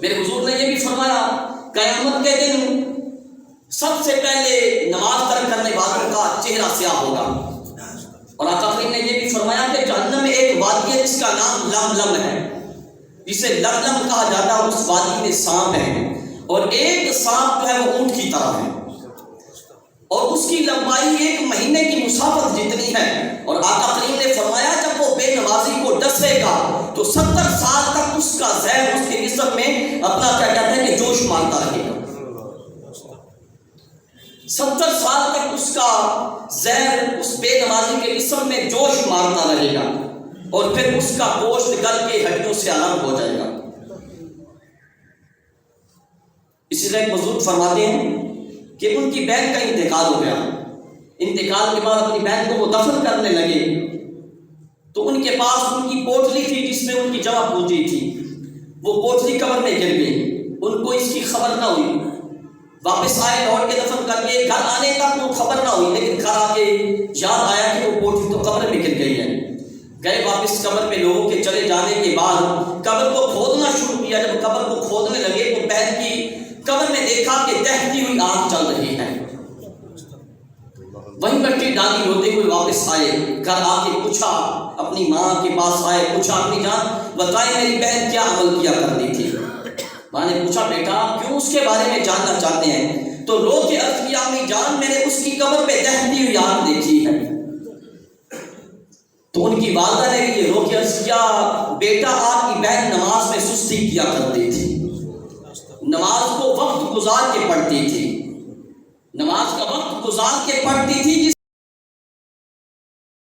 میرے حضور نے یہ بھی فرمایا قیامت کے دن سب سے پہلے نماز ترک کرنے والوں کا چہرہ سیاہ ہوگا۔ اور آقا کریم نے یہ بھی فرمایا کہ جہنم میں ایک وادی ہے جس کا نام لملم ہے، جسے لملم کہا جاتا ہے، اس وادی میں سانپ ہے، اور ایک سانپ جو ہے وہ اونٹ کی طرح ہے، اور اس کی لمبائی 1 مہینے کی مسافت جتنی ہے۔ اور آقا کریم نے فرمایا جب وہ بے نمازی کو ڈسے گا تو 70 سال تک اس کا زہر اس کے جسم میں اپنا کیا کہتے ہیں کہ جوش مارتا رہے گا۔ 70 سال تک اس کا زہر اس بے نمازی کے جسم میں جوش مارتا رہے گا، اور پھر اس کا گوشت گل کے ہڈیوں سے الگ ہو جائے گا۔ اسی طرح ایک بزرگ فرماتے ہیں کہ ان کی بہن کا انتقال ہو گیا، انتقال کے بعد اپنی بہن کو وہ دفن کرنے لگے تو ان کے پاس ان کی پوٹلی تھی جس میں ان کی جمع پوچھی تھی، وہ پوٹلی قبر میں گر گئی، ان کو اس کی خبر نہ ہوئی، واپس آئے لوٹ کے دفن کر کے گھر آنے تک وہ خبر نہ ہوئی، لیکن گھر آ کے یاد آیا کہ وہ پوٹلی تو قبر میں گر گئی ہے۔ گئے واپس قبر پہ، لوگوں کے چلے جانے کے بعد قبر کو کھودنا شروع کیا۔ جب قبر کو کھودنے لگے تو بہن کی قبر میں دیکھا کہ دہتی ہوئی آگ چل رہی ہے۔ وہیں مٹی ڈالی ہوتے ہوئے واپس آئے، گھر آ کے پوچھا، اپنی ماں کے پاس آئے، پوچھا اپنی جان بتائیں میری بہن کیا عمل کیا کرتی تھی؟ ماں نے پوچھا بیٹا کیوں اس کے بارے میں جاننا چاہتے ہیں؟ تو رو کے عرض کیا امی جان میں نے اس کی قبر پہ دہتی ہوئی آگ دیکھی ہے۔ تو ان کی والدہ نے بھی یہ رو کے عرض کیا بیٹا آپ کی بہن نماز میں سستی کیا کرتی تھی، نماز کو وقت گزار کے پڑھتی تھی، نماز کا وقت گزار کے پڑھتی تھی۔